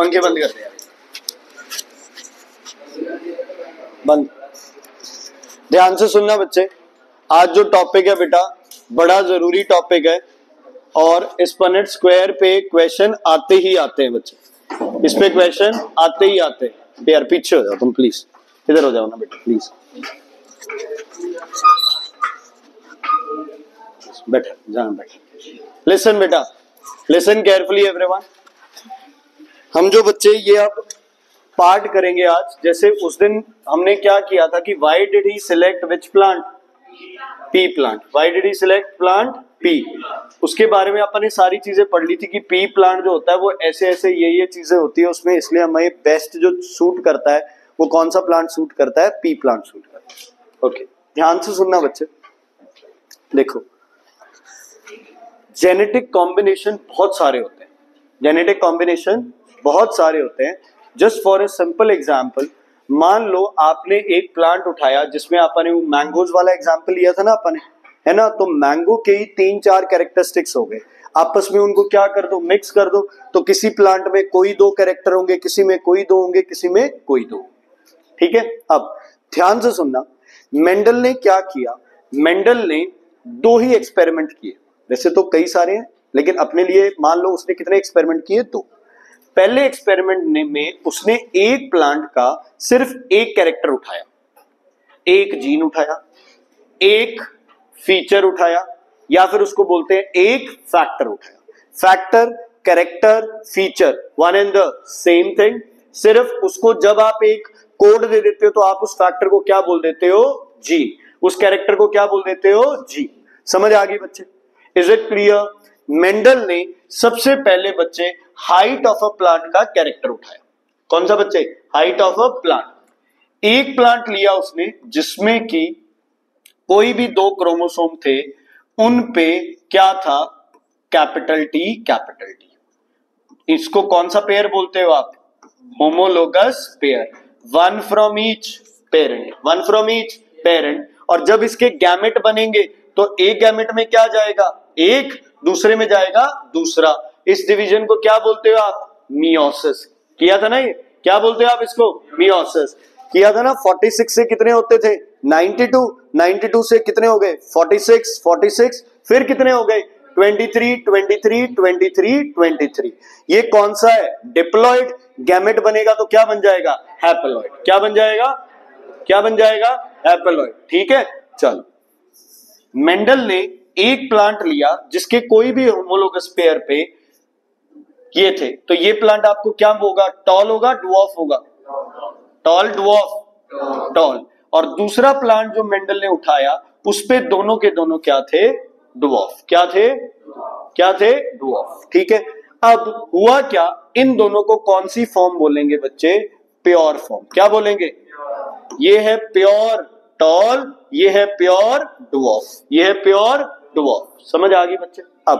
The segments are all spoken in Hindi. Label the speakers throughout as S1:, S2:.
S1: पंखे बंद कर दे यार, बंद। ध्यान से सुनना बच्चे, आज जो टॉपिक है बेटा बड़ा जरूरी टॉपिक है और इस पनेट स्क्वायर पे क्वेश्चन आते ही आते हैं बच्चे, इस पे क्वेश्चन आते ही आते हैं। यार पीछे हो जाओ तुम प्लीज, इधर हो जाओ ना बेटा प्लीज, बैठो जहां बैठो। लिसन बेटा, लिसन केयरफुली एवरीवन। हम जो बच्चे ये अब पार्ट करेंगे आज, जैसे उस दिन हमने क्या किया था कि why did he select which plant, P plant. Why did he select plant P, उसके बारे में अपन ने सारी चीजें पढ़ ली थी कि पी प्लांट जो होता है वो ऐसे ऐसे ये चीजें होती है उसमें, इसलिए हमें बेस्ट जो सूट करता है वो कौन सा प्लांट सूट करता है, पी प्लांट सूट करता है। ओके ध्यान से सुनना बच्चे, देखो जेनेटिक कॉम्बिनेशन बहुत सारे होते हैं, जेनेटिक कॉम्बिनेशन बहुत सारे होते हैं। Just for a simple example, मान लो आपने एक प्लांट उठाया जिसमें आपने वो मैंगोज वाला एग्जाम्पल लिया था ना अपन, है ना, तो मैंगो के ही 3-4 कैरेक्टरिस्टिक्स हो गए, आपस में उनको क्या कर दो, मिक्स कर दो, तो किसी प्लांट में कोई 2 कैरेक्टर होंगे, किसी में कोई 2 होंगे, किसी में कोई 2। ठीक है, अब ध्यान से सुनना, मेंडल ने क्या किया, मेंडल ने 2 ही एक्सपेरिमेंट किए, वैसे तो कई सारे हैं लेकिन अपने लिए मान लो उसने कितने एक्सपेरिमेंट किए, 2। पहले एक्सपेरिमेंट में उसने एक प्लांट का सिर्फ एक कैरेक्टर उठाया, एक जीन उठाया, एक फीचर उठाया, या फिर उसको बोलते हैं एक फैक्टर उठाया। Factor, character, feature, one and the same thing. सिर्फ उसको जब आप एक कोड दे देते हो तो आप उस फैक्टर को क्या बोल देते हो, जीन, उस कैरेक्टर को क्या बोल देते हो, जीन। समझ आ गई बच्चे, इज इट क्लियर? मेंडल ने सबसे पहले बच्चे हाइट ऑफ अ प्लांट का कैरेक्टर उठाया। कौन सा बच्चे, हाइट ऑफ अ प्लांट। एक प्लांट लिया उसने जिसमें कि कोई भी 2 क्रोमोसोम थे, उन पे क्या था, कैपिटल टी कैपिटल टी। इसको कौन सा पेयर बोलते हो आप, homologous pair, 1 from each parent, 1 from each parent. और जब इसके गैमेट बनेंगे तो एक गैमेट में क्या जाएगा, एक, दूसरे में जाएगा दूसरा। इस डिवीजन को क्या बोलते हो आप, मियोसिस। किया था ना ये, क्या बोलते हो आप इसको, मियोसिस। किया था ना। 46 से कितने होते थे, 92, 92 से कितने हो गए, 46, 46, फिर कितने हो गए, 23, 23, 23, 23। ये कौन सा है, डिप्लॉइड। गैमेट बनेगा तो क्या बन जाएगा, हैप्लॉइड। क्या बन जाएगा, क्या बन जाएगा, हैप्लॉइड। ठीक है, चलो मेंडल ने एक प्लांट लिया जिसके कोई भी होमोलोगस पेयर पे ये थे, तो ये प्लांट आपको क्या होगा, टॉल होगा, डुआफ होगा, टॉल, डुआफ, टॉल। और दूसरा प्लांट जो मेंडल ने उठाया उस पे दोनों के दोनों क्या थे, डुआफ। क्या थे, क्या थे, डुआफ। ठीक है, अब हुआ क्या, इन दोनों को कौन सी फॉर्म बोलेंगे बच्चे, प्योर फॉर्म। क्या बोलेंगे, ये है प्योर टॉल, ये है प्योर डुआफ, ये है प्योर डुआफ। समझ आ गई बच्चे। अब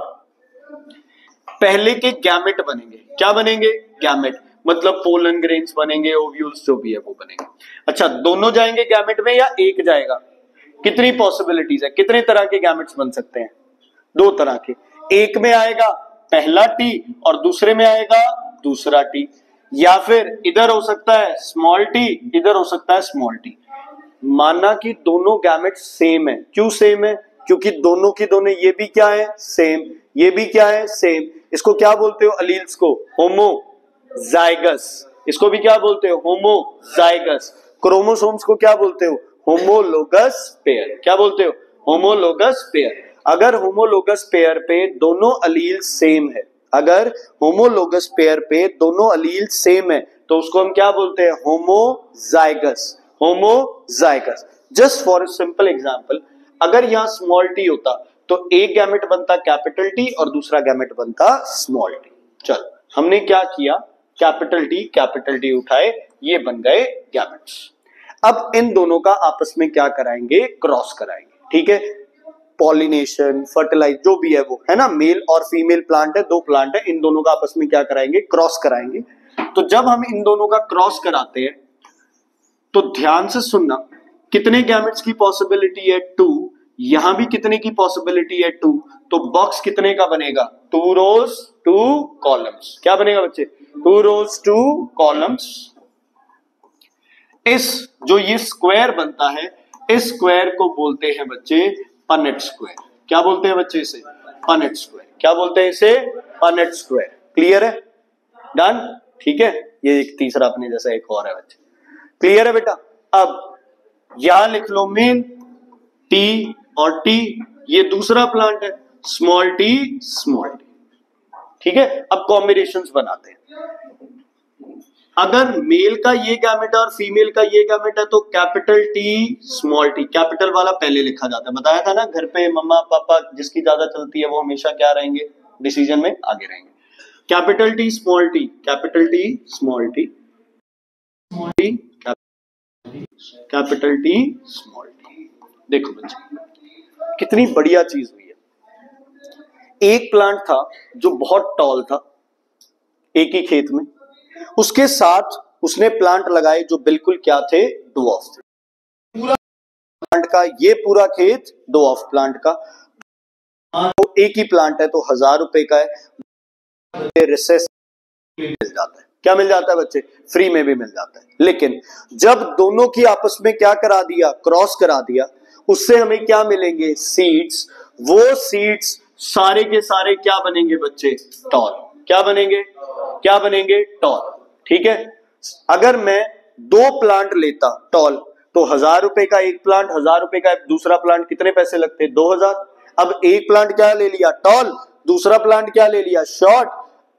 S1: पहले के गैमेट बनेंगे, क्या बनेंगे, गैमेट, मतलब पोलन ग्रेन्स बनेंगे, ओव्यूल्स जो भी है वो बनेंगे। अच्छा, दोनों जाएंगे गैमेट में या एक जाएगा, कितनी पॉसिबिलिटीज है, कितने तरह के गैमेट्स बन सकते हैं, 2 तरह के। एक में आएगा पहला टी और दूसरे में आएगा दूसरा टी, या फिर इधर हो सकता है स्मॉल टी, इधर हो सकता है स्मॉल टी। माना कि दोनों गैमेट सेम है, क्यों सेम है, क्योंकि दोनों की दोनों ये भी क्या है, सेम, ये भी क्या है, सेम। इसको क्या बोलते हो, अलील्स को होमोजाइगस, इसको भी क्या बोलते हो, होमोजाइगस। क्रोमोसोम्स को क्या बोलते हो, होमोलोगस पेयर। क्या बोलते हो, होमोलोगस पेयर। अगर होमोलोगस पेयर पे दोनों अलील सेम है, अगर होमोलोगस पेयर पे दोनों अलील सेम है तो उसको हम क्या बोलते हैं, homozygous, homozygous. Just for a simple example, अगर यहां स्मॉल टी होता तो एक गैमेट बनता कैपिटल टी और दूसरा गैमेट बनता स्मॉल टी। चल हमने क्या किया, कैपिटल टी उठाए, ये बन गए गैमेट्स। अब इन दोनों का आपस में क्या कराएंगे, क्रॉस कराएंगे। ठीक है, पॉलिनेशन, फर्टिलाइज जो भी है वो, है ना, मेल और फीमेल प्लांट है, 2 प्लांट है, इन दोनों का आपस में क्या कराएंगे, क्रॉस कराएंगे। तो जब हम इन दोनों का क्रॉस कराते हैं तो ध्यान से सुनना, कितने गैमेट्स की पॉसिबिलिटी है, 2। यहां भी कितने की पॉसिबिलिटी है, 2। तो बॉक्स कितने का बनेगा, 2 रोज 2 कॉलम्स। क्या बनेगा बच्चे, 2 rows 2 columns। इस जो ये स्क्वायर बनता है, इस स्क्वायर को बोलते हैं बच्चे पनेट स्क्वायर। क्या बोलते हैं बच्चे इसे? Punnett square. क्या बोलते हैं इसे? Punnett square. क्लियर है? डन? ठीक है। ये एक तीसरा अपने जैसा एक और है बच्चे। क्लियर है बेटा? अब यहां लिख लो मीन टी और टी, ये दूसरा प्लांट है, स्मॉल टी स्मॉल टी। ठीक है। अब कॉम्बिनेशंस बनाते हैं। अगर मेल का ये गैमेट और फीमेल का ये गैमेट है तो capital T small T, capital वाला पहले लिखा जाता है। बताया था ना, घर पे मम्मा पापा जिसकी ज्यादा चलती है वो हमेशा क्या रहेंगे? डिसीजन में आगे रहेंगे। Capital T small T, capital T small T, small T capital T small T. देखो बच्चे कितनी बढ़िया चीज हुई है। एक प्लांट था जो बहुत टॉल था एक ही खेत में, उसके साथ उसने प्लांट लगाए जो बिल्कुल क्या थे? डवार्फ थे। पूरा प्लांट का ये पूरा खेत डवार्फ प्लांट का, तो एक ही प्लांट है तो 1000 रुपए का है। रिसेस मिल जाता है। क्या मिल जाता है बच्चे? फ्री में भी मिल जाता है। लेकिन जब दोनों की आपस में क्या करा दिया? क्रॉस करा दिया, उससे हमें क्या मिलेंगे? सीड्स। वो सीड्स सारे के सारे क्या बनेंगे बच्चे? टॉल। क्या बनेंगे? क्या बनेंगे? टॉल। ठीक है। अगर मैं 2 प्लांट लेता टॉल तो 1000 रुपए का एक प्लांट, 1000 रुपए का दूसरा प्लांट, कितने पैसे लगते? 2000। अब एक प्लांट क्या ले लिया? टॉल। दूसरा प्लांट क्या ले लिया? शॉर्ट।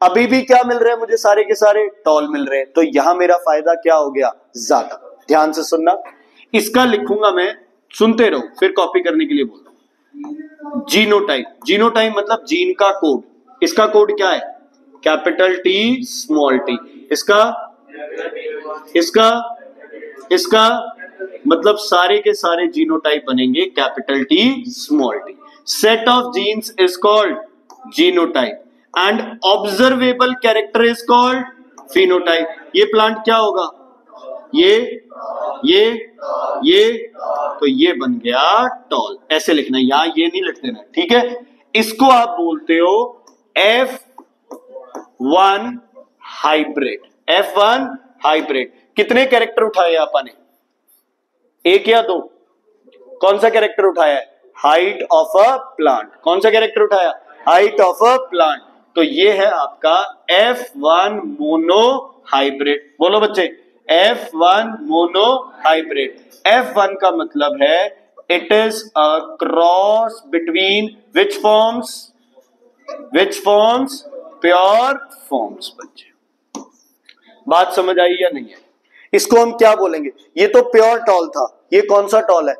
S1: अभी भी क्या मिल रहे हैं मुझे? सारे के सारे टॉल मिल रहे हैं। तो यहां मेरा फायदा क्या हो गया? ज्यादा। ध्यान से सुनना, इसका लिखूंगा मैं, सुनते रहो फिर कॉपी करने के लिए बोल रहा हूं। जीनोटाइप। जीनोटाइप मतलब जीन का कोड। इसका कोड क्या है? Capital T small T. इसका इसका इसका मतलब सारे के सारे जीनोटाइप बनेंगे capital T small T. Set of genes is called genotype and observable character is called phenotype. ये प्लांट क्या होगा? ये तो ये बन गया टॉल। ऐसे लिखना, यहां ये नहीं लिख देना। ठीक है। इसको आप बोलते हो F1 हाइब्रिड। F1 hybrid. कितने कैरेक्टर उठाए आपने? एक या दो? कौन सा कैरेक्टर उठाया है? Height of a plant. कौन सा कैरेक्टर उठाया? Height of a plant. तो ये है आपका F1 मोनो हाइब्रिड। बोलो बच्चे, F1 मोनो हाइब्रिड। F1 का मतलब है it is a cross between which forms? Pure forms. बच्चे बात समझ आई या नहीं है? इसको हम क्या बोलेंगे? ये तो प्योर टॉल था, ये कौन सा टॉल है?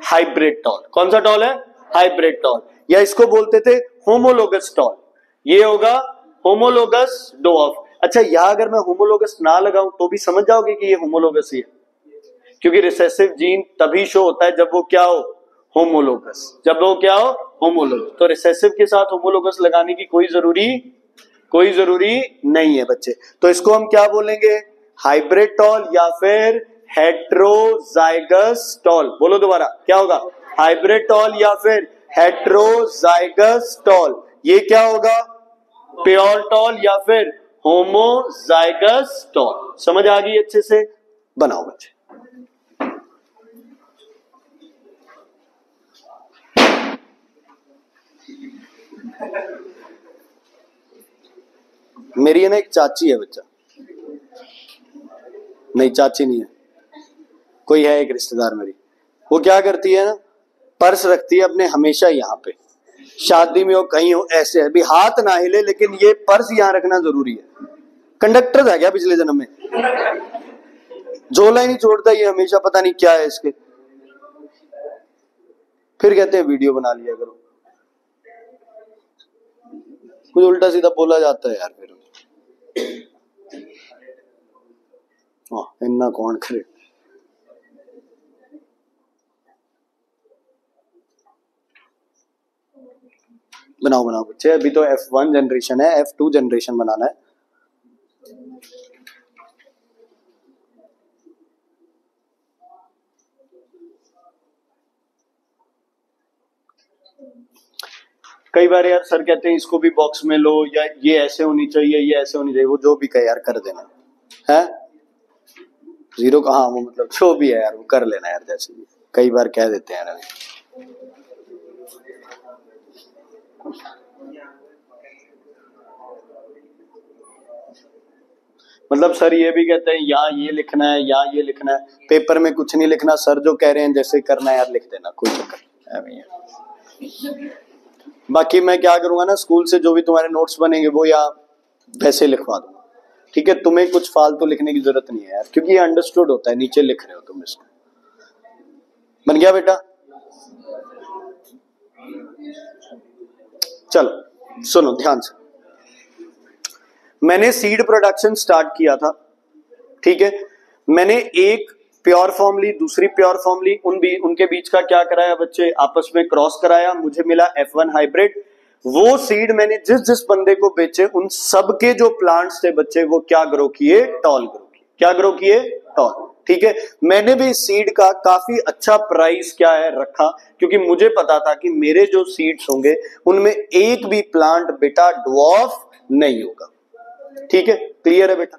S1: Hybrid tall. कौन सा टॉल है? Hybrid tall. या इसको बोलते थे होमोलोगस टॉल। ये होगा होमोलोगस डवार्फ। अच्छा, यहां अगर मैं होमोलोगस ना लगाऊं तो भी समझ जाओगे कि ये होमोलोगस ही है, क्योंकि रिसेसिव जीन तभी शो होता है जब वो क्या हो? होमोलोगस। जब वो क्या हो? होमोलोगस। तो रिसेसिव के साथ होमोलोगस लगाने की कोई जरूरी नहीं है बच्चे। तो इसको हम क्या बोलेंगे? हाइब्रिड टॉल या फिर हेट्रोजाइगस टॉल। बोलो दोबारा, क्या होगा? हाइब्रिड टॉल या फिर हेट्रोजाइगस टॉल। ये क्या होगा? प्योर टॉल या फिर होमोजाइगस टॉल। समझ आ गई अच्छे से? बनाओ बच्चे। मेरी है ना एक चाची है बच्चा, नहीं चाची नहीं है, कोई है एक रिश्तेदार मेरी। वो क्या करती है ना, पर्स रखती है अपने हमेशा यहाँ पे, शादी में हो कहीं हो, ऐसे अभी हाथ ना हिले लेकिन ये पर्स यहाँ रखना जरूरी है। कंडक्टर था क्या पिछले जन्म में? झोला ही नहीं छोड़ता ये हमेशा, पता नहीं क्या है इसके। फिर कहते हैं वीडियो बना लिया करो। कुछ उल्टा सीधा बोला जाता है यार। फिर इन्ना कौन करे। बनाओ बनाओ बच्चे। अभी तो F1 जनरेशन है, F2 जनरेशन बनाना है। कई बार यार सर कहते हैं इसको भी बॉक्स में लो, या ये ऐसे होनी चाहिए, ये ऐसे होनी चाहिए, वो जो भी कहे यार कर देना है। जीरो का हाँ वो मतलब जो भी है यार वो कर लेना यार, जैसे भी कई बार कह देते हैं यार। मतलब सर ये भी कहते हैं यहाँ ये लिखना है, यहाँ ये लिखना है, पेपर में कुछ नहीं लिखना, सर जो कह रहे हैं जैसे करना है यार लिख देना, कोई चक्कर है। बाकी मैं क्या करूंगा ना, स्कूल से जो भी तुम्हारे नोट्स बनेंगे वो या वैसे लिखवा दूंगा, ठीक है। तुम्हें कुछ फालतू लिखने की जरूरत नहीं है यार, क्योंकि ये अंडरस्टूड होता है, नीचे लिख रहे हो तुम इसको। बन गया बेटा? चलो सुनो ध्यान से। मैंने सीड प्रोडक्शन स्टार्ट किया था, ठीक है। मैंने एक प्योर फॉर्म ली, दूसरी प्योर फॉर्म ली, उनके बीच का क्या कराया बच्चे, आपस में क्रॉस कराया, मुझे मिला F1 हाइब्रिड। वो सीड मैंने जिस जिस बंदे को बेचे, उन सब के जो प्लांट्स थे बच्चे, वो क्या ग्रो किए, टॉल ग्रो किए। क्या ग्रो किए? टॉल, ठीक है। मैंने भी सीड का काफी अच्छा प्राइस क्या है रखा, क्योंकि मुझे पता था कि मेरे जो सीड्स होंगे उनमें एक भी प्लांट बेटा ड्वार्फ नहीं होगा, ठीक है। क्लियर है बेटा?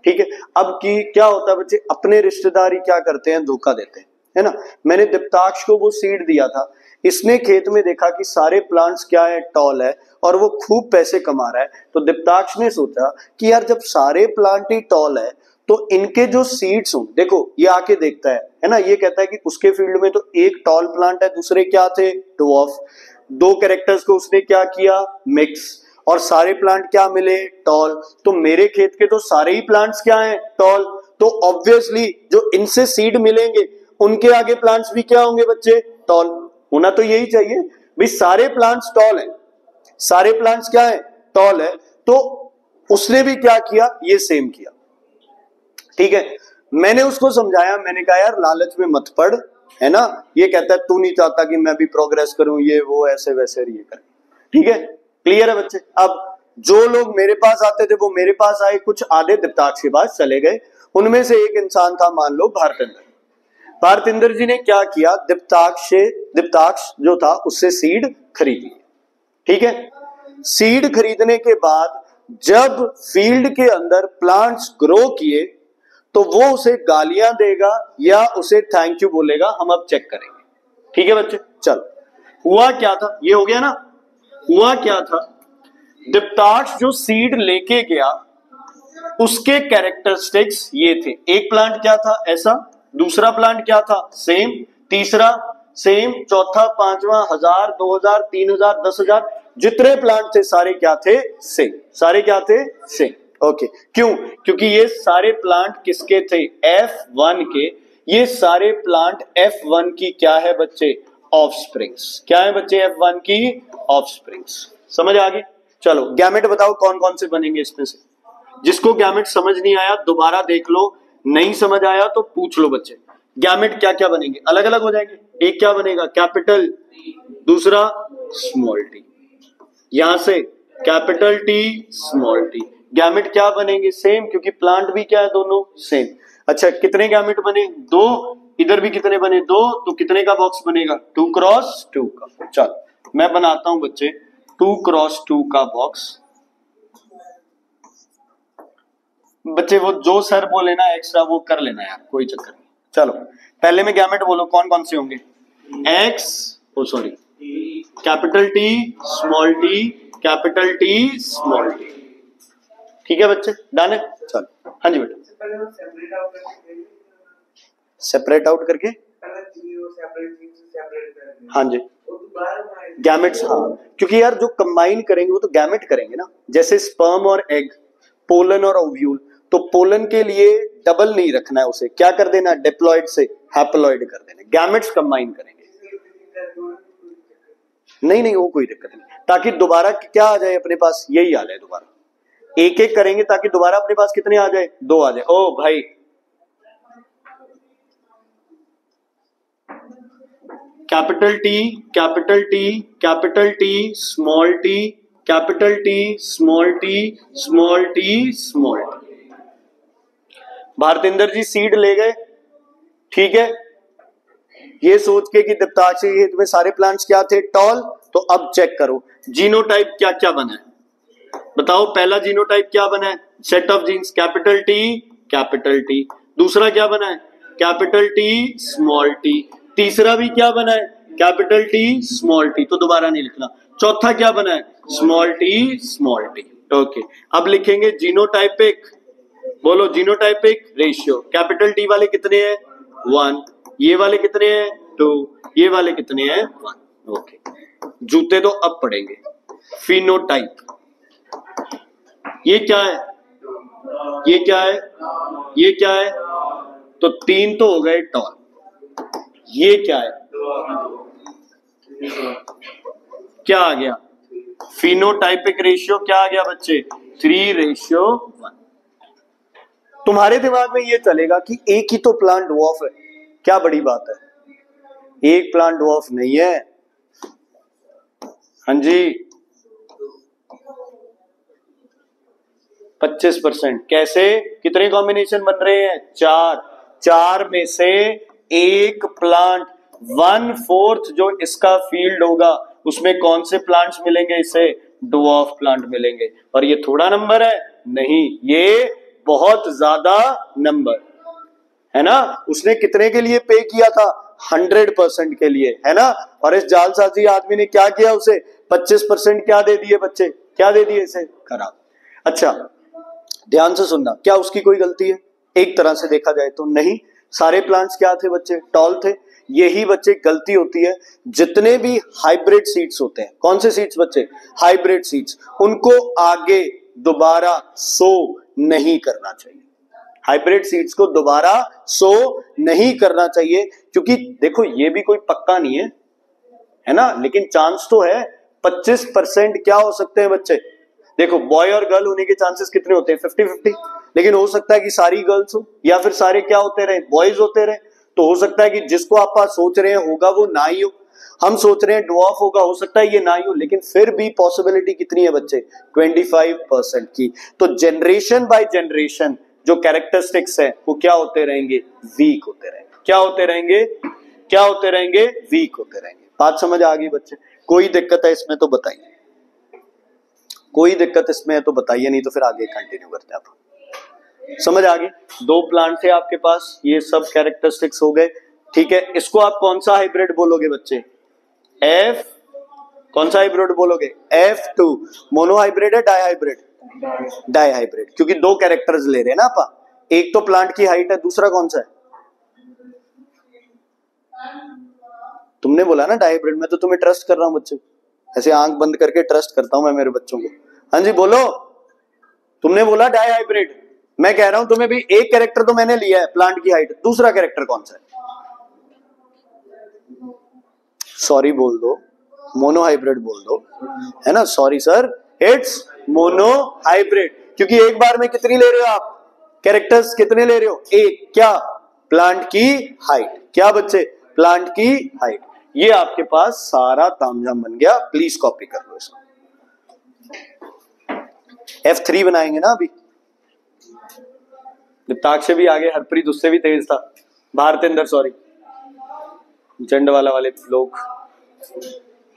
S1: ठीक है। अब की क्या होता है बच्चे, अपने रिश्तेदार ही क्या करते हैं, धोखा देते हैं, है ना। मैंने दीप्ताक्ष को वो सीड दिया था, इसने खेत में देखा कि सारे प्लांट्स क्या है, टॉल है, और वो खूब पैसे कमा रहा है। तो दीप्ताक्ष ने सोचा कि यार जब सारे प्लांट ही टॉल है तो इनके जो सीड्स हों, देखो ये आके देखता है ना, ये कहता है कि उसके फील्ड में तो एक टॉल प्लांट है, दूसरे क्या थे, ड्वार्फ। दो कैरेक्टर्स को उसने क्या किया, मिक्स, और सारे प्लांट क्या मिले, टॉल। तो मेरे खेत के तो सारे ही प्लांट्स क्या हैं, टॉल। तो ऑब्वियसली जो इनसे सीड मिलेंगे उनके आगे प्लांट्स भी क्या होंगे बच्चे, टॉल। होना तो यही चाहिए भाई, सारे प्लांट्स टॉल हैं, सारे प्लांट्स क्या है, टॉल है। तो उसने भी क्या किया, ये सेम किया, ठीक है। मैंने उसको समझाया, मैंने कहा यार लालच में मत पड़, है ना। ये कहता है तू नहीं चाहता कि मैं भी प्रोग्रेस करूं, ये वो ऐसे वैसे ये करे, ठीक है। क्लियर है बच्चे? अब जो लोग मेरे पास आते थे वो मेरे पास आए, कुछ आधे दीप्ताक्ष के पास चले गए। उनमें से एक इंसान था, मान लो भारतेंद्र। भारतेंद्र जी ने क्या किया, दीप्ताक्ष जो था उससे सीड खरीद ली, ठीक है। सीड खरीदने के बाद जब फील्ड के अंदर प्लांट्स ग्रो किए तो वो उसे गालियां देगा या उसे थैंक यू बोलेगा, हम अब चेक करेंगे, ठीक है बच्चे। चल हुआ क्या था, ये हो गया ना। हुआ क्या था, दीप्ताक्ष जो सीड लेके गया उसके कैरेक्टरिस्टिक्स ये थे। एक प्लांट क्या था, ऐसा, दूसरा प्लांट क्या था, सेम, तीसरा सेम, चौथा, पांचवा, 1000, 2000, 3000, 10,000, जितने प्लांट थे सारे क्या थे, सेम। सारे क्या थे, सेम। ओके, क्यों? क्योंकि ये सारे प्लांट किसके थे, F1 के। ये सारे प्लांट F1 की क्या है बच्चे, ऑफस्प्रिंग्स। क्या है बच्चे, F1 की ऑफस्प्रिंग्स। समझ आ गई? चलो गैमेट बताओ कौन कौन से बनेंगे इसमें से। जिसको गैमेट समझ नहीं आया दोबारा देख लो, नहीं समझ आया तो पूछ लो बच्चे। गैमेट क्या क्या बनेंगे, अलग अलग हो जाएंगे। एक क्या बनेगा, कैपिटल, दूसरा स्मॉल टी, यहां से capital T small T. Gamete क्या बनेंगे, सेम, क्योंकि प्लांट भी क्या है, दोनों सेम। अच्छा कितने गैमेट बने, दो। इधर भी कितने बने, दो। तो कितने का बॉक्स बनेगा, 2x2 का। चल मैं बनाता हूं बच्चे 2x2 का बॉक्स। बच्चे वो जो सर बोले ना एक्स्ट्रा वो कर लेना यार, कोई चक्कर नहीं। चलो पहले में गैमेट बोलो कौन कौन से होंगे, capital T small T, capital T small T, ठीक है बच्चे, डन है। चलो हाँ जी बेटा, सेपरेट आउट करके, हाँ जी गैमेट्स, हाँ क्योंकि यार जो कंबाइन करेंगे वो तो गैमेट करेंगे ना। जैसे स्पर्म और एग, पोलन और ओव्यूल, तो पोलन के लिए डबल नहीं रखना है, उसे क्या कर देना, डिप्लॉइड से हैप्लॉइड कर देना। गैमेट्स कंबाइन करेंगे, नहीं वो कोई दिक्कत नहीं, ताकि दोबारा क्या आ जाए अपने पास, यही आ जाए दोबारा। एक एक करेंगे ताकि दोबारा अपने पास कितने आ जाए, 2 आ जाए। ओ भाई capital T, capital T, capital T, small T, capital T, small T, small T, small T. Bharatendra ji सीड ले गए, ठीक है, ये सोच के कि दीप्ताक्ष के खेत में सारे प्लांट्स क्या थे, टॉल। तो अब चेक करो जीनोटाइप क्या क्या बना है, बताओ। पहला जीनोटाइप क्या बना है, set of genes capital T. दूसरा क्या बना है, कैपिटल टी स्मॉल टी। तीसरा भी क्या बना है, कैपिटल टी स्मॉल टी, तो दोबारा नहीं लिखना। चौथा क्या बना है, स्मॉल टी। ओके, अब लिखेंगे जीनोटाइपिक, बोलो जीनोटाइपिक रेशियो। कैपिटल टी वाले कितने हैं, 1, ये वाले कितने हैं, 2, ये वाले कितने हैं, 1। ओके, जूते तो अब पड़ेंगे। फिनोटाइप, ये क्या है, ये क्या है, ये क्या है, तो 3 तो हो गए टॉल। ये क्या है, क्या आ गया, फिनोटाइपिक रेशियो क्या आ गया बच्चे, 3:1। तुम्हारे दिमाग में ये चलेगा कि एक ही तो प्लांट ड्वार्फ है, क्या बड़ी बात है, एक प्लांट ड्वार्फ नहीं है। हाँ जी, 25%। कैसे, कितने कॉम्बिनेशन बन रहे हैं, 4 में से एक प्लांट, 1/4 जो इसका फील्ड होगा उसमें कौन से प्लांट्स मिलेंगे, इसे ड्वार्फ प्लांट मिलेंगे। और ये थोड़ा नंबर है, नहीं, ये बहुत ज्यादा नंबर है ना। उसने कितने के लिए पे किया था, 100% के लिए, है ना। और इस जालसाजी आदमी ने क्या किया, उसे 25% क्या दे दिए बच्चे, क्या दे दिए इसे, खराब। अच्छा ध्यान से सुनना, क्या उसकी कोई गलती है, एक तरह से देखा जाए तो नहीं। सारे प्लांट्स क्या थे बच्चे, टॉल थे। यही बच्चे गलती होती है, जितने भी हाइब्रिड सीड्स होते हैं, कौन से सीड्स बच्चे, हाइब्रिड सीड्स, उनको आगे दोबारा सो नहीं करना चाहिए। हाइब्रिड सीड्स को दोबारा सो नहीं करना चाहिए, क्योंकि देखो ये भी कोई पक्का नहीं है ना, लेकिन चांस तो है। 25% क्या हो सकते हैं बच्चे, देखो बॉय और गर्ल होने के चांसेस कितने होते हैं, 50-50। लेकिन हो सकता है कि सारी गर्ल्स हो, या फिर सारे क्या होते रहे, बॉयज होते रहे। तो हो सकता है कि जिसको आप सोच रहे हैं होगा वो ना ही हो, हम सोच रहे हैं ड्वार्फ होगा, हो सकता है ये ना ही हो, लेकिन फिर भी पॉसिबिलिटी कितनी है बच्चे, 25% की। तो जनरेशन बाय जनरेशन जो कैरेक्टरिस्टिक्स है वो क्या होते रहेंगे, वीक होते रहेंगे। क्या होते रहेंगे, क्या होते रहेंगे, वीक होते रहेंगे। बात समझ आ गई बच्चे, कोई दिक्कत है इसमें तो बताइए, कोई दिक्कत इसमें है तो बताइए, नहीं तो फिर आगे कंटिन्यू करते हैं। आप समझ आ गई, 2 प्लांट थे आपके पास, ये सब कैरेक्टरिस्टिक्स हो गए, ठीक है। इसको आप कौन सा हाइब्रिड बोलोगे बच्चे, F, कौन सा हाइब्रिड बोलोगे, F2। मोनो हाइब्रिड है डाई हाइब्रिड, डाई हाइब्रिड, क्योंकि 2 कैरेक्टर्स ले रहे हैं ना आप, एक तो प्लांट की हाइट है, दूसरा कौन सा है, तुमने बोला ना डाई हाइब्रिड, मैं तो तुम्हें ट्रस्ट कर रहा हूं बच्चे, ऐसे आंख बंद करके ट्रस्ट करता हूं मैं मेरे बच्चों को। हाँ जी बोलो, तुमने बोला डाई हाइब्रिड, मैं कह रहा हूं तुम्हें भी एक कैरेक्टर तो मैंने लिया है प्लांट की हाइट, दूसरा कैरेक्टर कौन सा है, सॉरी बोल दो, मोनो हाइब्रिड बोल दो, है ना। Sorry sir, it's mono hybrid, क्योंकि एक बार में कितनी ले रहे हो आप, कैरेक्टर्स कितने ले रहे हो, एक, क्या, प्लांट की हाइट, क्या बच्चे, प्लांट की हाइट। ये आपके पास सारा तामझाम बन गया, प्लीज कॉपी कर लो इसको। F3 बनाएंगे ना अभी, दीप्ताक्ष भी आगे, हरप्रीत उससे भी तेज था, भारतेंद्र सॉरी, चंडवाला वाले लोग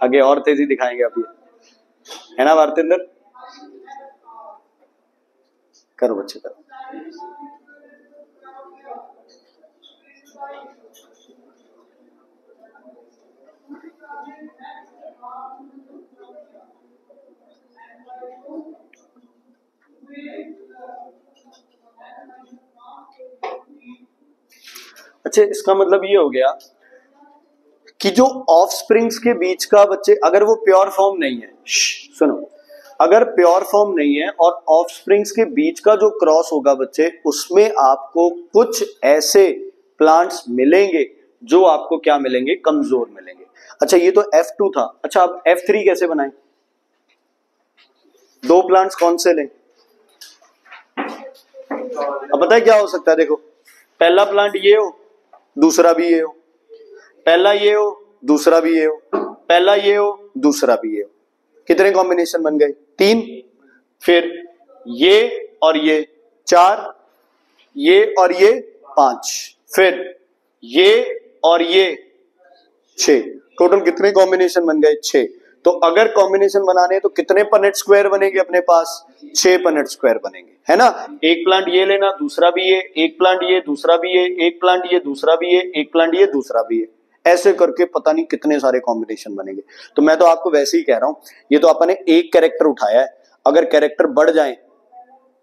S1: आगे और तेजी दिखाएंगे अभी, है ना भारतेंद्र, करो बच्चे करो। अच्छा, इसका मतलब ये हो गया कि जो ऑफ स्प्रिंग्स के बीच का बच्चे, अगर वो प्योर फॉर्म नहीं है, सुनो, अगर प्योर फॉर्म नहीं है और ऑफ स्प्रिंग्स के बीच का जो क्रॉस होगा बच्चे, उसमें आपको कुछ ऐसे प्लांट्स मिलेंगे जो आपको क्या मिलेंगे, कमजोर मिलेंगे। अच्छा ये तो F2 था, अच्छा अब F3 कैसे बनाएं, 2 प्लांट्स कौन से लें, अब पता है क्या हो सकता है, देखो पहला प्लांट ये हो, दूसरा भी ये हो, पहला ये हो, दूसरा भी ये हो, पहला ये हो, दूसरा भी ये हो, कितने कॉम्बिनेशन बन गए, 3, फिर ये और ये 4, ये और ये 5, फिर ये और ये 6, टोटल कितने कॉम्बिनेशन बन गए, 6। तो अगर कॉम्बिनेशन बनाने हैं तो कितने पनेट स्क्वायर बनेंगे अपने पास? 6 पनेट स्क्वायर बनेंगे, है ना। एक प्लांट ये लेना, दूसरा भी ये, एक प्लांट ये, दूसरा भी ये, एक प्लांट ये, दूसरा भी ये, एक प्लांट ये, दूसरा भी ये, ऐसे करके पता नहीं कितने सारे कॉम्बिनेशन बनेंगे। तो मैं तो आपको वैसे ही कह रहा हूं, ये तो अपन ने एक कैरेक्टर उठाया है, अगर कैरेक्टर बढ़ जाए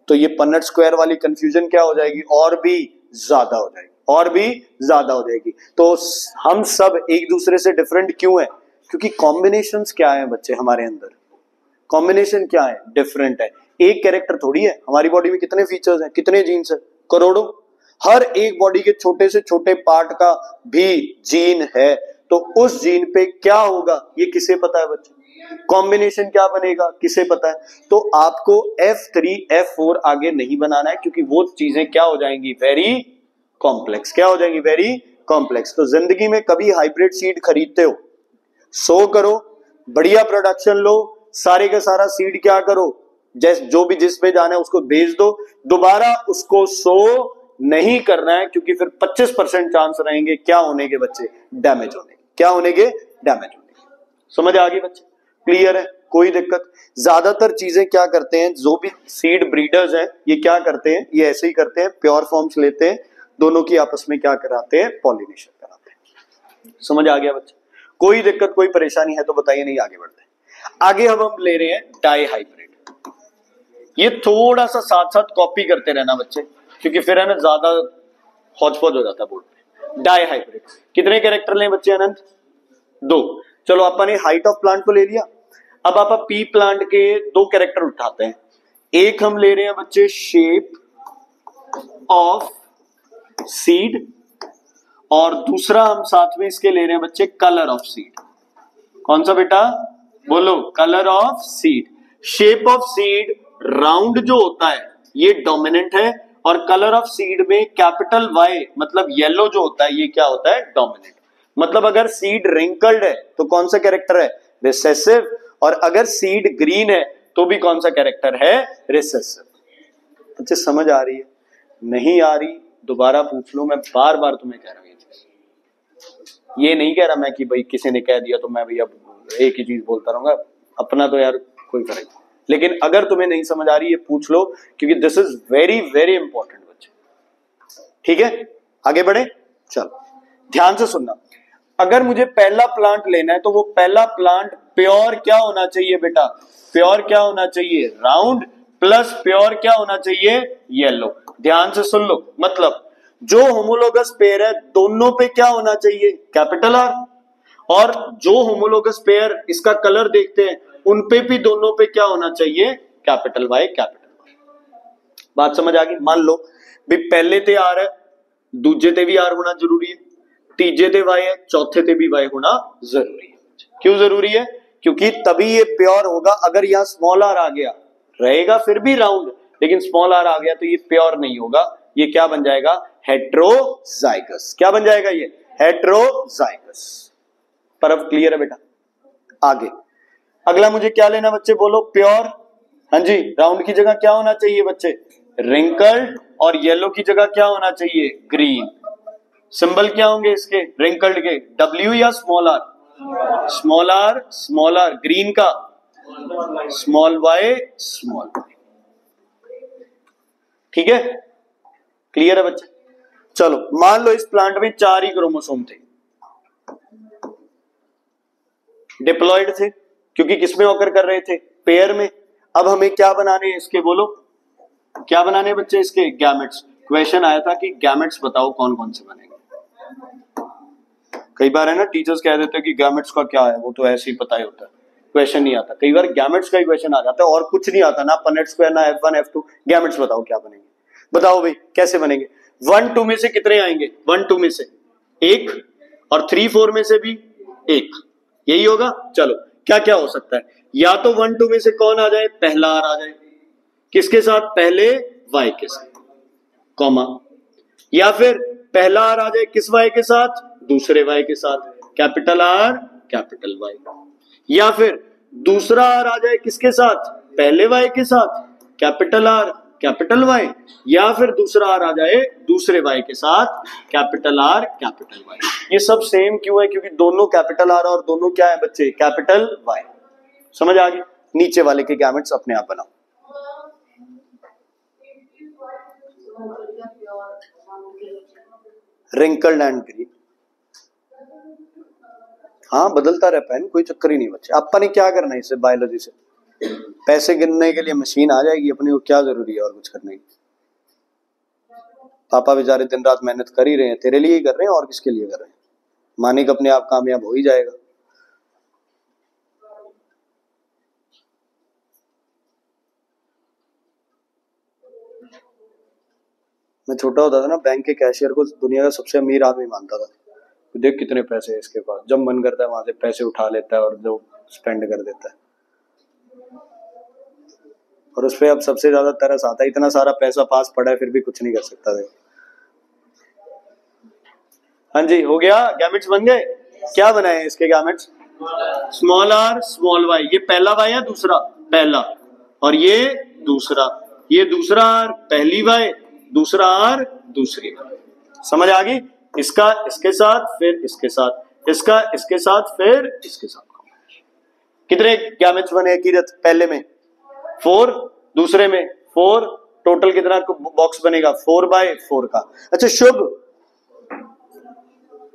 S1: तो ये पन्नट स्क्वायर वाली कंफ्यूजन क्या हो जाएगी? और भी ज्यादा हो जाएगी, और भी ज्यादा हो जाएगी। तो हम सब एक दूसरे से डिफरेंट क्यों है? क्योंकि कॉम्बिनेशंस क्या है बच्चे हमारे अंदर? कॉम्बिनेशन क्या है? डिफरेंट है। एक कैरेक्टर थोड़ी है। हमारी बॉडी में कितने फीचर्स हैं, कितने जीन्स हैं? करोड़ों। हर एक बॉडी के छोटे से छोटे पार्ट का भी जीन है, तो उस जीन पे क्या होगा ये किसे पता है बच्चे? कॉम्बिनेशन क्या बनेगा किसे पता है? तो आपको F3 F4 आगे नहीं बनाना है, क्योंकि वो चीजें क्या हो जाएंगी? Very complex. क्या हो जाएंगी? Very complex. तो जिंदगी में कभी हाइब्रिड सीड खरीदते हो, सो करो, बढ़िया प्रोडक्शन लो, सारे का सारा सीड क्या करो, जो भी जिसमें जाना है उसको भेज दो, दोबारा उसको सो नहीं करना है, क्योंकि फिर 25% चांस रहेंगे क्या होने के बच्चे? डैमेज होने के। क्या होने के? डैमेज होने के। समझ आ गई बच्चे? क्लियर है? कोई दिक्कत? ज्यादातर चीजें क्या करते हैं, जो भी सीड ब्रीडर्स हैं ये क्या करते हैं, ये ऐसे ही करते हैं, प्योर फॉर्म्स लेते हैं, दोनों की आपस में क्या कराते हैं? पॉलिनेशन कराते हैं। समझ आ गया बच्चे? कोई दिक्कत कोई परेशानी है तो बताइए, नहीं आगे बढ़ते हैं। आगे हम ले रहे हैं डाई हाइब्रिड। ये थोड़ा सा साथ साथ कॉपी करते रहना बच्चे, क्योंकि फिर है ना ज्यादा हौच पौच हो जाता है बोर्ड पे। डाई हाइब्रिड कितने कैरेक्टर लें बच्चे? अनंत 2। चलो अपन ने हाइट ऑफ प्लांट को ले लिया, अब आप पी प्लांट के 2 कैरेक्टर उठाते हैं। एक हम ले रहे हैं बच्चे शेप ऑफ सीड, और दूसरा हम साथ में इसके ले रहे हैं बच्चे कलर ऑफ सीड। कौन सा बेटा? बोलो। Colour of seed. Shape of seed round जो होता है ये डोमिनेंट है, और कलर ऑफ सीड में कैपिटल वाई मतलब येलो जो होता है ये क्या होता है? डोमिनेंट। मतलब अगर सीड रिंकल्ड है तो कौन सा कैरेक्टर है? रिसेसिव। और अगर सीड ग्रीन है तो भी कौन सा कैरेक्टर है? रिसेसिव। अच्छा समझ आ रही है? नहीं आ रही दोबारा पूछ लो, मैं बार बार तुम्हें कह रहा हूं ये नहीं कह रहा मैं कि भाई किसी ने कह दिया तो मैं भैया एक ही चीज बोलता रहूंगा, अपना तो यार कोई फर्क नहीं। लेकिन अगर तुम्हें नहीं समझ आ रही है पूछ लो, क्योंकि this is very very important बच्चे। ठीक है आगे बढ़े? चलो ध्यान से सुनना। अगर मुझे पहला प्लांट लेना है तो वो पहला प्लांट प्योर क्या होना चाहिए बेटा? प्योर क्या होना चाहिए? राउंड प्लस प्योर क्या होना चाहिए? येलो। ध्यान से सुन लो, मतलब जो होमोलोगस पेयर है दोनों पे क्या होना चाहिए? Capital R. और जो होमोलोगस पेयर इसका कलर देखते हैं उन पे भी दोनों पे क्या होना चाहिए? Capital Y capital Y. बात समझ आ गई? मान लो भी पहले ते आर है, दूजे ते भी आर होना जरूरी है, तीजे ते वाई है, चौथे ते भी वाई होना जरूरी है। क्यों जरूरी है? क्योंकि तभी ये प्योर होगा। अगर यहाँ स्मॉल आर आ गया रहेगा फिर भी राउंड, लेकिन स्मॉल आर आ गया तो ये प्योर नहीं होगा, ये क्या बन जाएगा? हेट्रोजाइगस। क्या बन जाएगा ये? हेट्रोजाइगस। पर अब क्लियर है बेटा? आगे अगला मुझे क्या लेना बच्चे? बोलो। प्योर। हाँ जी। राउंड की जगह क्या होना चाहिए बच्चे? रिंकल्ड। और येलो की जगह क्या होना चाहिए? ग्रीन। सिंबल क्या होंगे इसके रिंकल्ड के? डब्ल्यू या small R? Small R. Small R. Green का स्मॉल वाई स्मॉल वाई। ठीक है क्लियर है बच्चे? चलो मान लो इस प्लांट में 4 ही क्रोमोसोम थे, डिप्लॉयड थे, क्योंकि किसमें ऑकर कर रहे थे? पेयर में। अब हमें क्या बनाने हैं इसके? बोलो क्या बनाने हैं बच्चे इसके? गैमेट्स। क्वेश्चन आया था कि गैमेट्स बताओ कौन कौन से बनेंगे। कई बार है ना टीचर्स कह देते हैं कि गैमेट्स का क्या है, वो तो ऐसे ही पता ही होता है, क्वेश्चन नहीं आता। कई बार गैमेट्स का ही क्वेश्चन आ जाता है और कुछ नहीं आता, ना पनेट स्क्वायर, ना F1 F2। गैमेट्स बताओ क्या बनेंगे? बताओ भाई कैसे बनेंगे? 1 2 में से कितने आएंगे? 1 2 में से 1, और 3 4 में से भी 1, यही होगा। चलो क्या क्या हो सकता है? या तो 1 2 में से कौन आ जाए? पहला आर आ जाए, किसके साथ? पहले वाई के साथ, कॉमा। या फिर पहला आर आ जाए किस वाई के साथ? दूसरे वाई के साथ, कैपिटल आर कैपिटल वाई। या फिर दूसरा आर आ जाए किसके साथ? पहले वाई के साथ, कैपिटल आर कैपिटल वाई। या फिर दूसरा आर आ जाए दूसरे वाई के साथ, कैपिटल आर कैपिटल वाई। ये सब सेम क्यों है? क्योंकि दोनों कैपिटल आर और दोनों क्या है बच्चे? Capital Y. समझ आ गई? नीचे वाले के गैमेट्स अपने आप बनाओ। रिंकल्ड एंड ग्रीन, हाँ बदलता रहता है, कोई चक्कर ही नहीं बच्चे। अपन ने क्या करना है इससे, बायोलॉजी से पैसे गिनने के लिए मशीन आ जाएगी, अपने को क्या जरूरी है और कुछ करने की। पापा बेचारे दिन रात मेहनत कर ही रहे हैं, तेरे लिए ही कर रहे हैं और किसके लिए कर रहे हैं। मानिक अपने आप कामयाब हो ही जाएगा। मैं छोटा होता था ना, बैंक के कैशियर को दुनिया का सबसे अमीर आदमी मानता था। देख कितने पैसे हैं इसके पास, जब मन करता है वहां से पैसे उठा लेता है और जो स्पेंड कर देता है। और उसपे अब सबसे ज्यादा तरस आता है, इतना सारा पैसा पास पड़ा है फिर भी कुछ नहीं कर सकता था। हाँ जी, हो गया, गैमेट्स बन गए। क्या बनाए इसके gametes? Small R small Y, ये पहला वाई है दूसरा, पहला, और ये दूसरा, ये दूसरा आर पहली वाई, दूसरा आर दूसरी वाई। समझ आ गई? इसका इसके साथ, फिर इसके साथ, इसका इसके साथ, फिर इसके साथ। कितने गैमेट्स बने किरत? पहले में 4, दूसरे में 4, टोटल कितना बॉक्स बनेगा? 4/4 का। अच्छा शुभ,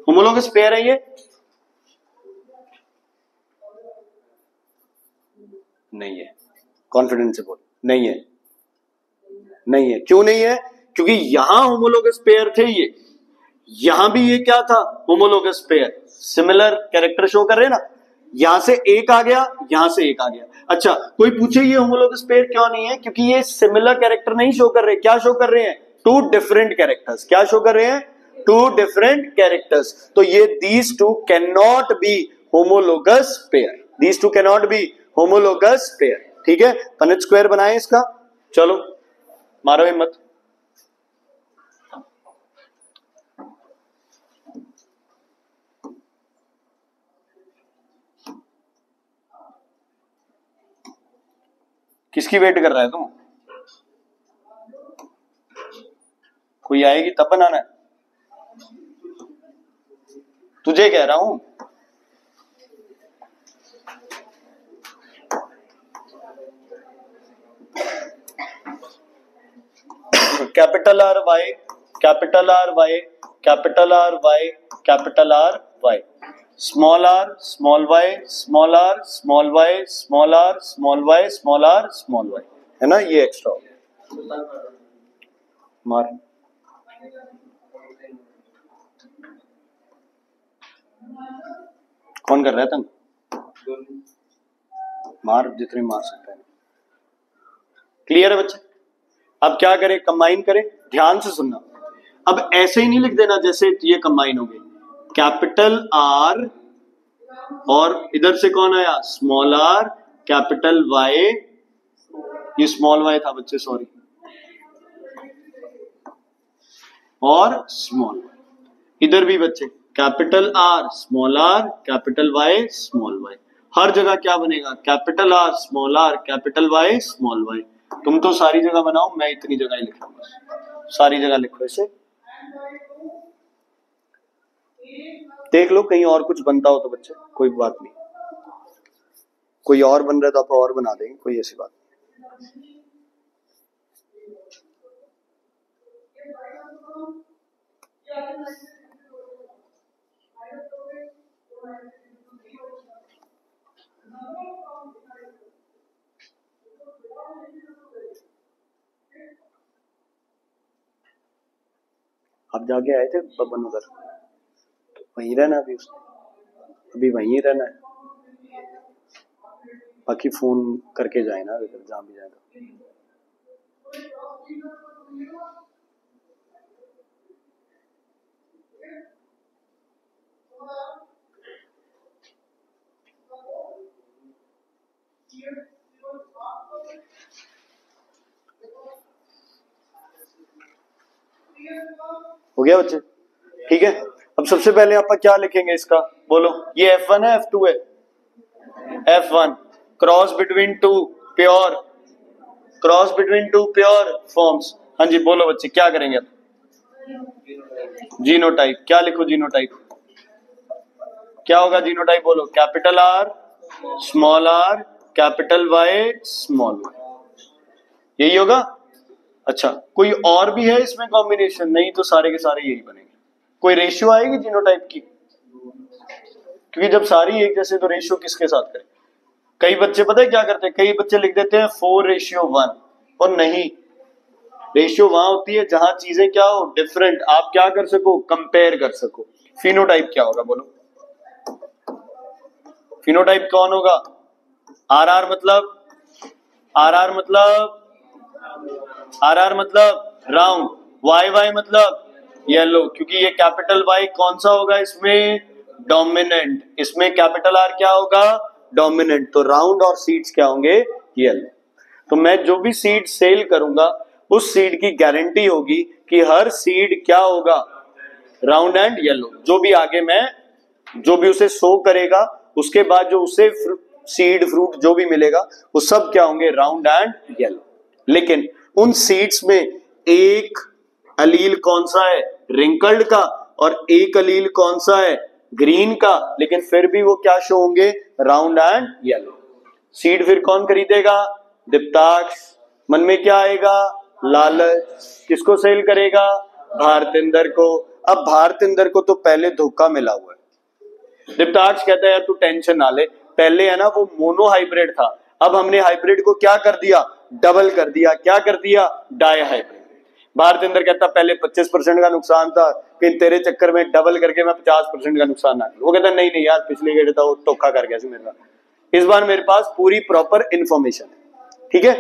S1: होमोलोगस पेयर है ये? नहीं है, कॉन्फिडेंस से बोल, नहीं है। नहीं है, क्यों नहीं है? क्योंकि यहां होमोलोगस पेयर थे ये, यहां भी ये क्या था? Homologous pair, similar character show कर रहे हैं ना। यहां से एक आ गया, यहां से एक आ गया। अच्छा कोई पूछे ये होमोलोगस पेयर क्यों नहीं है? क्योंकि ये सिमिलर कैरेक्टर नहीं शो कर रहे। क्या शो कर रहे हैं? 2 डिफरेंट कैरेक्टर्स। क्या शो कर रहे हैं? 2 डिफरेंट कैरेक्टर्स। तो ये these 2 cannot be homologous pair, these 2 cannot be homologous pair। ठीक है, पनेट स्क्वायर बनाए इसका। चलो मारो हिम्मत। किसकी वेट कर रहा है तुम? कोई आएगी तब बनाना है, तुझे कह रहा हूं। Capital R Y, capital R Y, capital R Y, capital R Y, small R small Y, small R small Y, small R small Y, small R small Y, है ना? ये एक्स्ट्रा हो गया। मार, कौन कर रहा है तुम? मार जितने मार सकते हैं। क्लियर है बच्चे? अब क्या करें? कंबाइन करें। ध्यान से सुनना, अब ऐसे ही नहीं लिख देना जैसे ये कंबाइन हो गए। कैपिटल आर और इधर से कौन आया? स्मॉल आर, कैपिटल वाई, ये स्मॉल वाई था बच्चे, सॉरी, और स्मॉल वाई। इधर भी बच्चे capital R small R, capital Y small Y. हर जगह क्या बनेगा? Capital R small R, capital Y small Y. तुम तो सारी जगह बनाओ, मैं इतनी जगह ही लिख लूंगा। सारी जगह लिखो इसे। देख लो कहीं और कुछ बनता हो तो बच्चे, कोई बात नहीं, कोई और बन रहा है तो आप और बना देंगे, कोई ऐसी बात नहीं। आप जाके आए थे बबन उधर, तो वहीं रहना अभी, अभी वहीं रहना है। बाकी फोन करके जाए ना अगर जहाँ भी जाए तो। हो गया बच्चे? ठीक है, अब सबसे पहले आप क्या लिखेंगे इसका, बोलो। ये F1 है F2 है? F1 cross between 2 pure, cross between 2 pure forms. हाँ जी बोलो बच्चे, क्या करेंगे अब? जीनोटाइप। क्या लिखो जीनोटाइप? क्या होगा जीनोटाइप? बोलो। Capital R small R, capital Y small Y, यही होगा। अच्छा, कोई और भी है इसमें कॉम्बिनेशन? नहीं, तो सारे के सारे यही बनेंगे। कोई रेशियो आएगी जीनोटाइप की? क्योंकि जब सारी एक जैसे तो रेशियो किसके साथ करें? कई बच्चे पता है क्या करते हैं, कई बच्चे लिख देते हैं 4:1, और नहीं, रेशियो वहां होती है जहां चीजें क्या हो, डिफरेंट, आप क्या कर सको, कंपेयर कर सको। फिनोटाइप क्या होगा बोलो? फिनोटाइप कौन होगा? आर मतलब, आर मतलब, आर मतलब राउंड, वाई मतलब येलो, क्योंकि ये कैपिटल वाई कौन सा होगा इसमें, डोमिनेंट। इसमें कैपिटल आर क्या होगा, डोमिनेंट। तो राउंड और सीड्स क्या होंगे, येलो। तो मैं जो भी सीड सेल करूंगा उस सीड की गारंटी होगी कि हर सीड क्या होगा, राउंड एंड येलो। जो भी आगे मैं, जो भी उसे सो करेगा उसके बाद जो उसे सीड फ्रूट जो भी मिलेगा वो सब क्या होंगे, राउंड एंड येलो। लेकिन उन सीड्स में एक अलील कौन सा है, रिंकल्ड का, और एक अलील कौन सा है, ग्रीन का, लेकिन फिर भी वो क्या शो होंगे, राउंड एंड येलो। सीड फिर कौन खरीदेगा, दीप्ताक्ष। मन में क्या आएगा, लालच। किसको सेल करेगा, भारतेंद्र को। अब भारतेंद्र को तो पहले धोखा मिला हुआ है। दीप्ताक्ष कहता है यार तू टेंशन ना ले, पहले है ना वो मोनो हाइब्रिड था, अब हमने हाइब्रिड को क्या कर दिया, डबल कर दिया। क्या कर दिया, डाई हाइब्रिड। भारतेंद्र कहता पहले 25% का नुकसान था, फिर तेरे चक्कर में डबल करके मैं 50% का नुकसान ना करूं। वो कहता नहीं नहीं यार, पिछले गेड़े था वो धोखा कर गया मेरे साथ, इस बार मेरे पास पूरी प्रॉपर इंफॉर्मेशन है। ठीक है,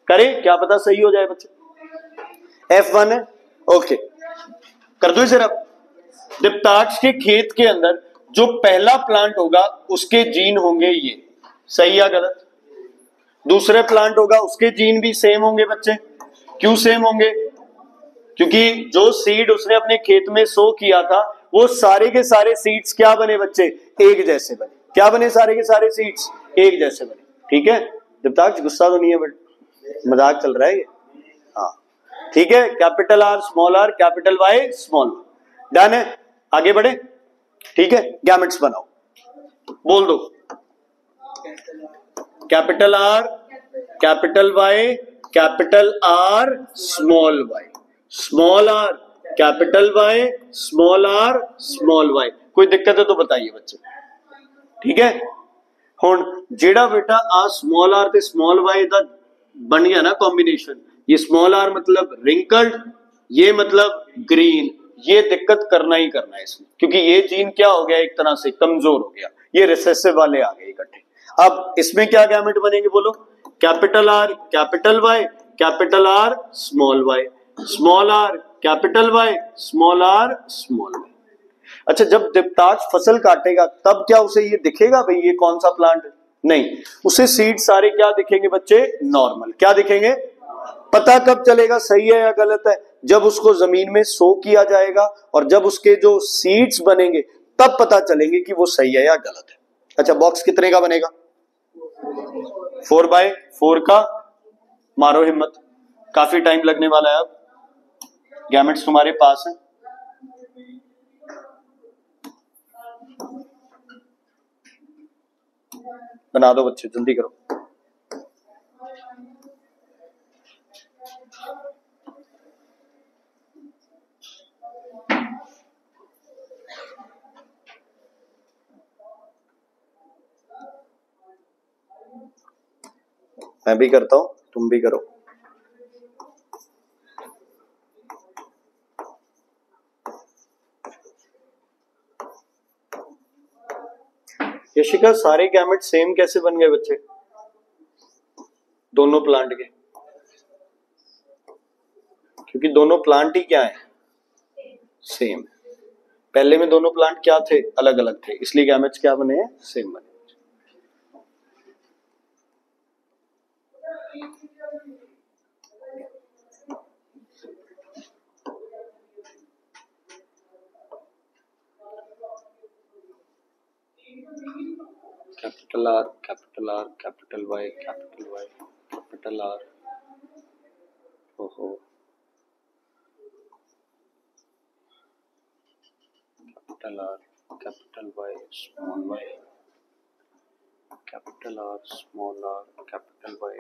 S1: करें, क्या पता सही हो जाए बच्चे। F1 है, ओके, कर दो इसे रब। दीप्ताक्ष के खेत के अंदर जो पहला प्लांट होगा उसके जीन होंगे ये, सही या गलत? दूसरे प्लांट होगा उसके जीन भी सेम होंगे बच्चे। क्यों सेम होंगे? क्योंकि जो सीड उसने अपने खेत में सो किया था वो सारे के सारे सीड्स क्या बने बच्चे, एक जैसे बने। क्या बने, सारे के सारे सीड्स एक जैसे बने। ठीक है, दीप्ताक्ष गुस्सा तो नहीं है, बट मजाक चल रहा है ये। हाँ ठीक है, capital R small R, capital Y small, done है, आगे बढ़े। ठीक है, गैमेट्स बनाओ, बोल दो, capital R, capital Y, capital R, small Y, small R, capital Y, small R, small Y. कोई दिक्कत है तो बताइए बच्चे। ठीक है, हुन जेड़ा बेटा आ स्मॉल आर ते स्मॉल वाई दा बन गया ना कॉम्बिनेशन, ये स्मॉल आर मतलब रिंकल्ड, ये मतलब ग्रीन, ये दिक्कत करना ही करना है इसमें, क्योंकि ये जीन क्या हो गया, एक तरह से कमजोर हो गया, ये रिसेसिव वाले आ गए इकट्ठे। अब इसमें क्या गैमेट बनेंगे बोलो, capital R, capital Y, capital R, small Y, small R, capital Y, small R, small Y. अच्छा, जब दीप्ताक्ष फसल काटेगा तब क्या उसे ये दिखेगा भाई ये कौन सा प्लांट है? नहीं, उसे सीड सारे क्या दिखेंगे बच्चे, नॉर्मल। क्या दिखेंगे? पता कब चलेगा सही है या गलत है? जब उसको जमीन में सो किया जाएगा और जब उसके जो सीड्स बनेंगे तब पता चलेंगे कि वो सही है या गलत है। अच्छा, बॉक्स कितने का बनेगा? 4x4 का। मारो हिम्मत, काफी टाइम लगने वाला है। अब गैमेट्स तुम्हारे पास है, बना दो बच्चे, जल्दी करो। मैं भी करता हूं, तुम भी करो। यशिका, सारे गैमेट सेम कैसे बन गए बच्चे, दोनों प्लांट के? क्योंकि दोनों प्लांट ही क्या है, सेम। पहले में दोनों प्लांट क्या थे, अलग अलग थे, इसलिए गैमेट्स क्या बने हैं, सेम बने। Capital R, capital R, capital Y, capital Y, capital R, ओहो, capital R, capital Y, small Y, capital R small R capital Y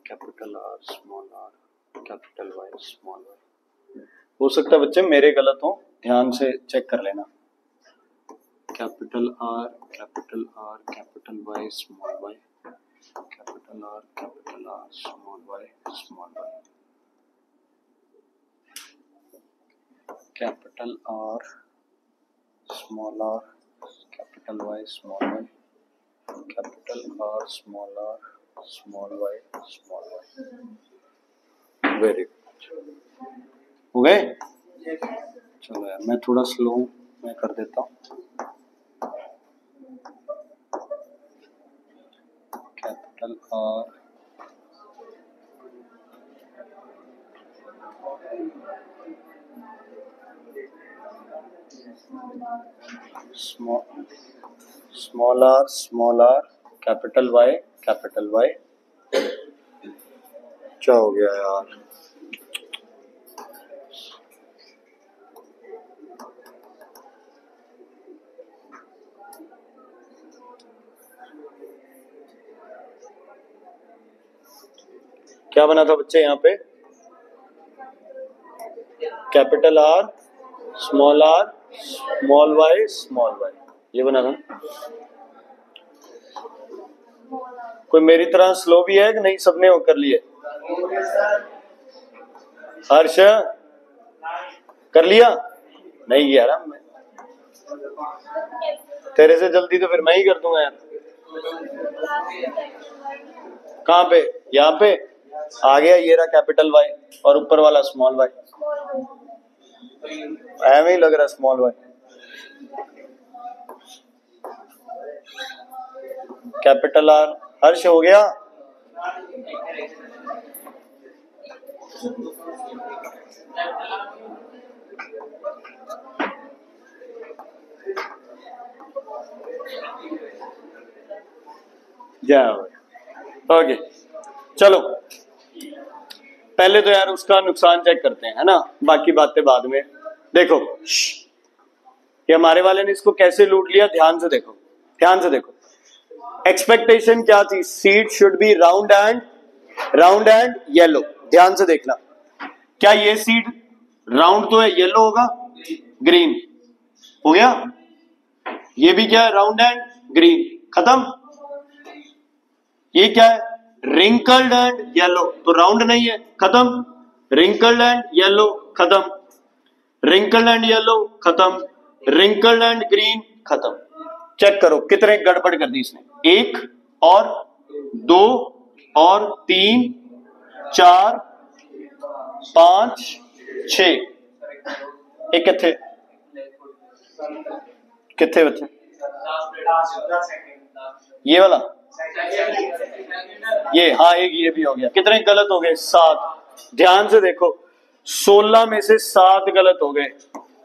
S1: capital R small R capital Y small Y. हो सकता है बच्चे मेरे गलत हो, ध्यान से चेक कर लेना। Capital R capital Y small Y capital R small Y capital R small R capital Y small Y capital R small Y small Y. Very good, हो गए? चलो यार मैं थोड़ा स्लो मैं कर देता हूँ। Capital R small R capital Y क्या हो गया यार? क्या बना था बच्चे यहाँ पे? कैपिटल आर स्मॉल वाई ये बना था। कोई मेरी तरह स्लो भी है कि नहीं? सबने वो कर लिए? हर्ष कर लिया? नहीं यार, मैं तेरे से जल्दी तो फिर मैं ही कर दूंगा यार। कहाँ पे? यहाँ पे आ गया, ये रहा कैपिटल वाई और ऊपर वाला स्मॉल वाई। ऐਵੇਂ ही लग रहा स्मॉल वाई। कैपिटल आर हर्ष हो गया? जाओ ओके, चलो पहले तो यार उसका नुकसान चेक करते हैं, है ना, बाकी बातें बाद में। देखो ये हमारे वाले ने इसको कैसे लूट लिया, ध्यान से देखो, ध्यान से देखो। एक्सपेक्टेशन क्या थी? Seed should be round and yellow. ध्यान से देखना, क्या ये सीड राउंड तो है, येलो होगा, ग्रीन हो गया। ये भी क्या है? राउंड एंड ग्रीन, खत्म। ये क्या है? रिंकल्ड एंड येलो, तो राउंड नहीं है, खत्म। रिंकल्ड एंड येलो, खत्म। रिंकल्ड एंड येलो, खत्म। रिंकल्ड एंड ग्रीन, खत्म। चेक करो कितने गड़बड़ कर दी इसने। 1 और 2 और 3 4 5 6। एक किथे किथे बच्चे? ये वाला, ये हाँ, एक ये भी हो गया। कितने गलत हो गए? 7। ध्यान से देखो, 16 में से 7 गलत हो गए।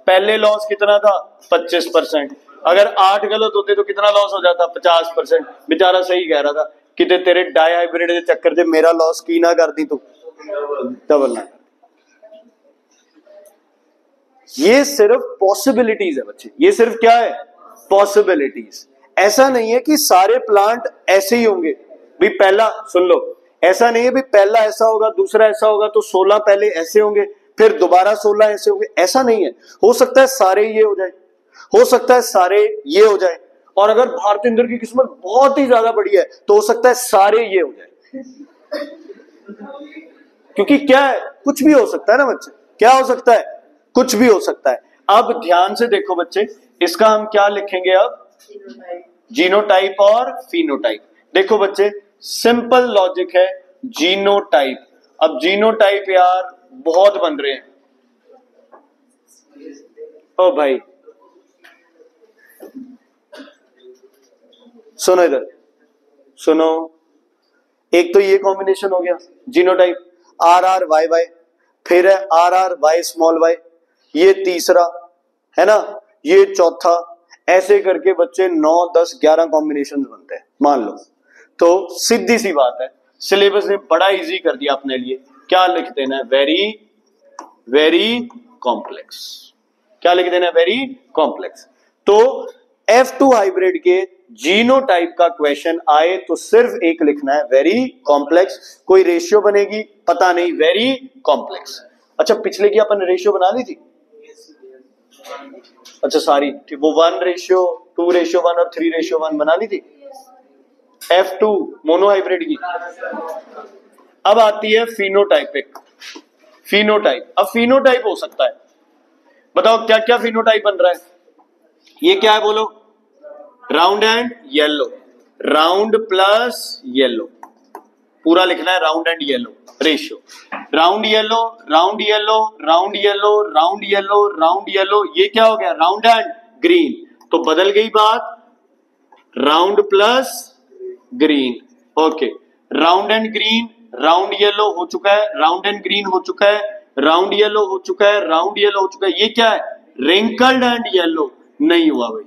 S1: पहले लॉस कितना था? 25%। अगर 8 गलत होते तो कितना लॉस हो जाता? 50%। बेचारा सही कह रहा था कि तेरे डाई हाइब्रिड के चक्कर से मेरा लॉस की ना कर दी तू, डबल ना। ये सिर्फ पॉसिबिलिटीज है बच्चे, ये सिर्फ क्या है? पॉसिबिलिटीज। ऐसा नहीं है कि सारे प्लांट ऐसे ही होंगे। भी पहला सुन लो, ऐसा नहीं है भी पहला ऐसा होगा दूसरा ऐसा होगा तो 16 पहले ऐसे होंगे फिर दोबारा 16 ऐसे होंगे, ऐसा नहीं है। हो सकता है सारे ये हो जाए, हो सकता है सारे ये हो जाए, और अगर भारतेंद्र की किस्मत बहुत ही ज्यादा बढ़िया है तो हो सकता है सारे ये हो जाए। क्योंकि क्या है, कुछ भी हो सकता है ना बच्चे, क्या हो सकता है? कुछ भी हो सकता है। अब ध्यान से देखो बच्चे, इसका हम क्या लिखेंगे अब? जीनोटाइप और फिनोटाइप। देखो बच्चे सिंपल लॉजिक है, जीनोटाइप। अब जीनोटाइप यार बहुत बन रहे हैं। ओ भाई सुनो, इधर सुनो, एक तो ये कॉम्बिनेशन हो गया genotype, R R Y Y, फिर है R R Y small Y, ये तीसरा है ना, ये चौथा, ऐसे करके बच्चे 9 10 11 कॉम्बिनेशन बनते हैं मान लो। तो सीधी सी बात है, सिलेबस ने बड़ा इजी कर दिया अपने लिए। क्या लिख देना है? Very very complex. क्या लिख देना है? Very complex. तो F2 हाइब्रिड के जीनोटाइप का क्वेश्चन आए तो सिर्फ एक लिखना है, वेरी कॉम्प्लेक्स। कोई रेशियो बनेगी पता नहीं, वेरी कॉम्प्लेक्स। अच्छा पिछले की अपन रेशियो बना ली थी, अच्छा सारी वो 1:2:1 और 3:1 बना ली थी, F2 मोनोहाइब्रिड की। अब आती है फिनोटाइपिक। फिनोटाइप, अब फिनोटाइप हो सकता है, बताओ क्या क्या फिनोटाइप बन रहा है। ये क्या है बोलो, round and yellow, round plus yellow, पूरा लिखना है round and yellow ratio. Round yellow, round yellow, round yellow, round yellow, round yellow, ये क्या हो गया, राउंड एंड ग्रीन। तो बदल गई बात, round plus green, okay. Round and green, round yellow हो चुका है, राउंड एंड ग्रीन हो चुका है, राउंड येलो हो चुका है, राउंड येलो हो चुका है। ये क्या है, रिंकल्ड एंड येलो नहीं हुआ भाई,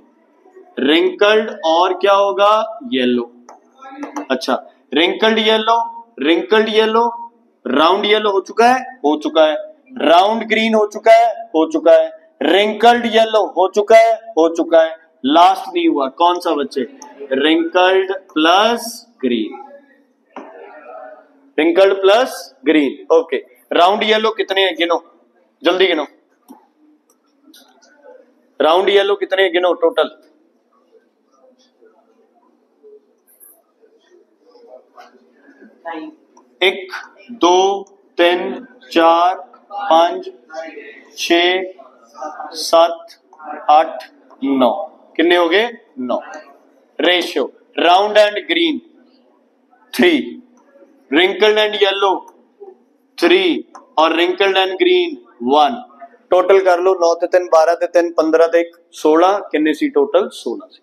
S1: रिंकल्ड और क्या होगा, येलो। अच्छा wrinkled yellow, wrinkled yellow, round yellow हो चुका है, हो चुका है, राउंड ग्रीन हो चुका है, हो चुका है, रिंकल्ड येलो हो चुका है, हो चुका है, लास्ट नहीं हुआ, कौन सा बच्चे, wrinkled plus green, wrinkled plus green, okay. Round yellow कितने हैं गिनो, जल्दी गिनो, राउंड येलो कितने हैं गिनो टोटल, 1 2 3 4 5 6 7 8 9, कितने हो गए, 9। Ratio, round and green 3, wrinkled and yellow 3 और रिंकल्ड एंड ग्रीन 1। टोटल कर लो, 9 ते 3 12 ते 3 15 ते 16, कितने सी टोटल, 16 सी।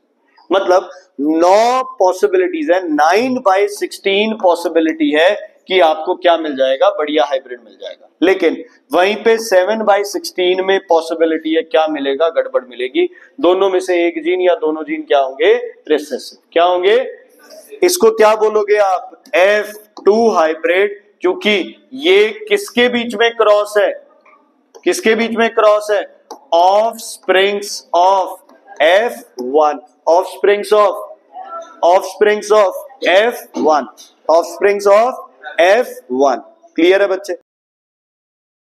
S1: मतलब 9 पॉसिबिलिटीज है, 9/16 पॉसिबिलिटी है कि आपको क्या मिल जाएगा, बढ़िया हाइब्रिड मिल जाएगा। लेकिन वहीं पे 7/16 में पॉसिबिलिटी है, क्या मिलेगा, गड़बड़ मिलेगी। दोनों में से एक जीन या दोनों जीन क्या होंगे, रिसेसिव, क्या होंगे। इसको क्या बोलोगे आप, F2 हाइब्रिड, क्योंकि ये किसके बीच में क्रॉस है, किसके बीच में क्रॉस है, of springs of F1, of springs of F1, of springs of F1। Clear है बच्चे।